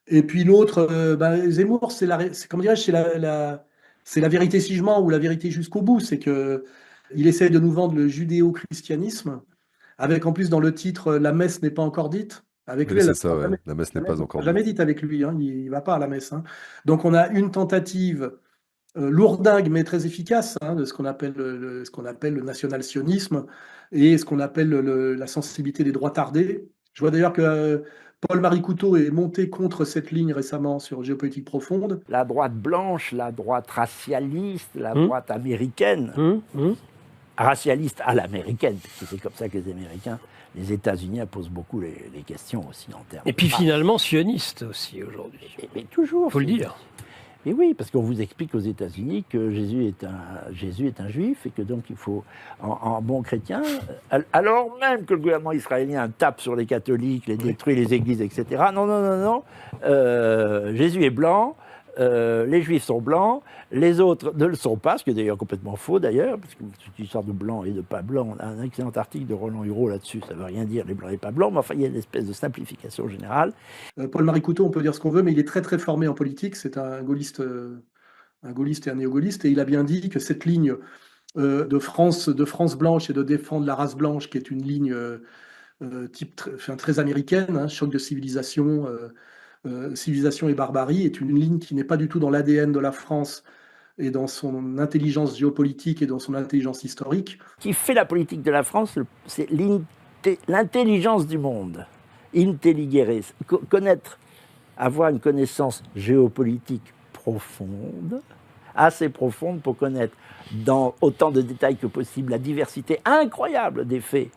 Et puis l'autre, Zemmour, comment dirais-je, c'est la vérité si je mens ou la vérité jusqu'au bout. C'est que il essaie de nous vendre le judéo-christianisme, avec en plus dans le titre La messe n'est pas encore dite. Avec lui, Oui, elle c'est ne ça, sera ouais. jamais, La messe n'est jamais, pas encore jamais dite. dite avec lui, hein. Il ne va pas à la messe, hein. Donc on a une tentative lourdingue mais très efficace, hein, de ce qu'on appelle le national-sionisme et ce qu'on appelle la sensibilité des droits tardés. Je vois d'ailleurs que Paul-Marie Couteau est monté contre cette ligne récemment sur Géopolitique profonde. La droite blanche, la droite racialiste, la Hum, droite américaine, hum. racialiste à l'américaine, parce que c'est comme ça que les Américains, les États-Unis posent beaucoup les questions aussi en termes Et puis de race. finalement sioniste aussi aujourd'hui. Mais toujours. Faut le dire. Mais oui, parce qu'on vous explique aux États-Unis que Jésus est un juif et que donc il faut, en bon chrétien, alors même que le gouvernement israélien tape sur les catholiques, les détruit les églises, etc. Non, non, non, non. Jésus est blanc, les juifs sont blancs, les autres ne le sont pas, ce qui est d'ailleurs complètement faux d'ailleurs, parce que cette histoire de blanc et de pas blanc, on a un excellent article de Roland Hureau là-dessus, ça ne veut rien dire les blancs et pas blancs, mais enfin il y a une espèce de simplification générale. Paul-Marie Couteau, on peut dire ce qu'on veut, mais il est très très formé en politique. C'est un gaulliste et un néo-gaulliste, et il a bien dit que cette ligne de France blanche et de défendre la race blanche, qui est une ligne très américaine, hein, choc de civilisation, civilisation et barbarie, est une ligne qui n'est pas du tout dans l'ADN de la France et dans son intelligence géopolitique et dans son intelligence historique. Ce qui fait la politique de la France, c'est l'intelligence du monde. Intelligere, connaître, avoir une connaissance géopolitique profonde, assez profonde pour connaître dans autant de détails que possible la diversité incroyable des faits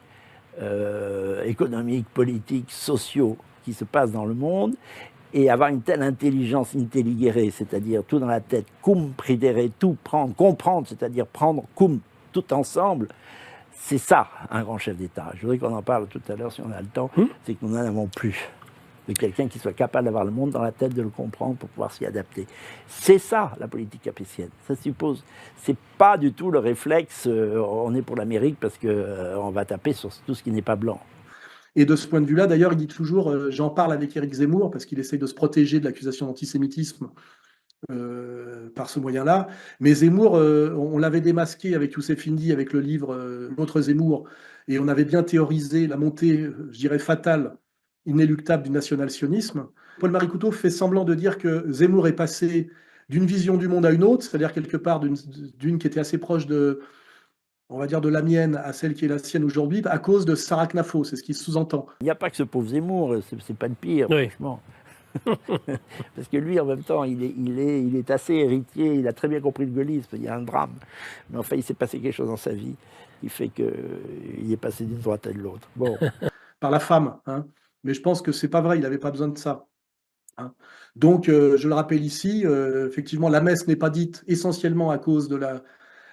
économiques, politiques, sociaux qui se passent dans le monde, et avoir une telle intelligence intelligere, c'est-à-dire tout dans la tête, cum pridere, tout prendre, comprendre, c'est-à-dire prendre cum, tout ensemble, c'est ça un grand chef d'État. Je voudrais qu'on en parle tout à l'heure si on a le temps, c'est que nous n'en avons plus. De quelqu'un qui soit capable d'avoir le monde dans la tête, de le comprendre pour pouvoir s'y adapter. C'est ça la politique capétienne. Ça suppose, c'est pas du tout le réflexe, on est pour l'Amérique parce qu'on va taper sur tout ce qui n'est pas blanc. Et de ce point de vue-là, d'ailleurs, il dit toujours, j'en parle avec Éric Zemmour, parce qu'il essaye de se protéger de l'accusation d'antisémitisme par ce moyen-là. Mais Zemmour, on l'avait démasqué avec Youssef Indy, avec le livre L'autre Zemmour, et on avait bien théorisé la montée, je dirais, fatale, inéluctable du national-sionisme. Paul-Marie Couteau fait semblant de dire que Zemmour est passé d'une vision du monde à une autre, c'est-à-dire quelque part d'une qui était assez proche de, on va dire, de la mienne à celle qui est la sienne aujourd'hui, à cause de Sarah Knafo, c'est ce qui se sous-entend. Il n'y a pas que ce pauvre Zemmour, c'est pas le pire, Oui. franchement. Parce que lui, en même temps, il est assez héritier, il a très bien compris le gaullisme, il y a un drame. Mais enfin, il s'est passé quelque chose dans sa vie qui fait qu'il est passé d'une droite à l'autre. Bon. Par la femme, hein. Mais je pense que c'est pas vrai, il n'avait pas besoin de ça, hein. Donc, je le rappelle ici, effectivement, la messe n'est pas dite essentiellement à cause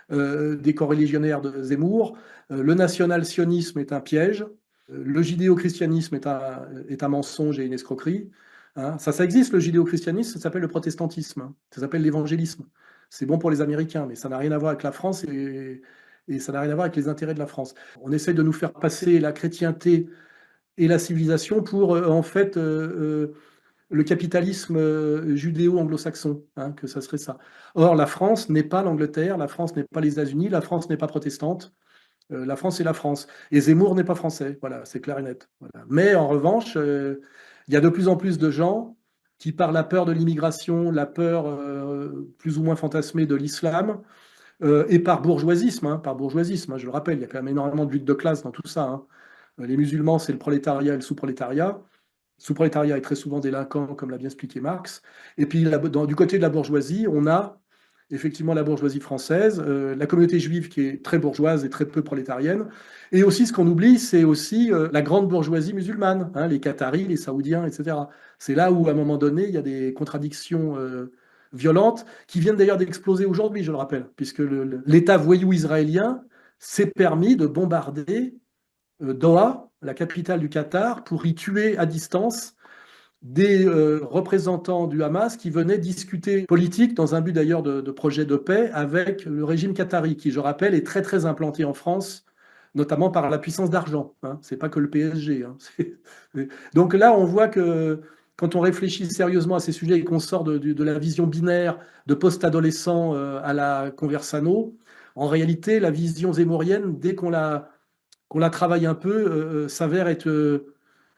des coreligionnaires de Zemmour. Le national-sionisme est un piège. Le judéo-christianisme est un mensonge et une escroquerie, hein. Ça existe, le judéo-christianisme, ça s'appelle le protestantisme, hein. Ça s'appelle l'évangélisme. C'est bon pour les Américains, mais ça n'a rien à voir avec la France et ça n'a rien à voir avec les intérêts de la France. On essaie de nous faire passer la chrétienté et la civilisation pour, en fait, le capitalisme judéo-anglo-saxon, hein, que ça serait ça. Or, la France n'est pas l'Angleterre, la France n'est pas les États-Unis, la France n'est pas protestante, la France est la France. Et Zemmour n'est pas français, voilà, c'est clair et net. Voilà. Mais en revanche, il y a de plus en plus de gens qui, par la peur de l'immigration, la peur plus ou moins fantasmée de l'islam, et par bourgeoisisme, hein, je le rappelle, il y a quand même énormément de lutte de classe dans tout ça, hein. Les musulmans, c'est le prolétariat et le sous-prolétariat. Le sous-prolétariat est très souvent délinquant, comme l'a bien expliqué Marx. Et puis, du côté de la bourgeoisie, on a effectivement la bourgeoisie française, la communauté juive qui est très bourgeoise et très peu prolétarienne. Et aussi, ce qu'on oublie, c'est aussi la grande bourgeoisie musulmane, hein, les Qataris, les Saoudiens, etc. C'est là où, à un moment donné, il y a des contradictions violentes qui viennent d'ailleurs d'exploser aujourd'hui, je le rappelle, puisque l'État voyou israélien s'est permis de bombarder Doha, la capitale du Qatar, pour y tuer à distance des représentants du Hamas qui venaient discuter politique dans un but d'ailleurs de projet de paix avec le régime qatari, qui, je rappelle, est très très implanté en France, notamment par la puissance d'argent, hein. C'est pas que le PSG, hein. Donc là, on voit que quand on réfléchit sérieusement à ces sujets et qu'on sort de la vision binaire de post-adolescent à la Conversano, en réalité, la vision zémorienne, dès qu'on la travaille un peu, s'avère être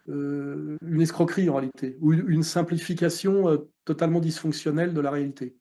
une escroquerie en réalité, ou une simplification totalement dysfonctionnelle de la réalité.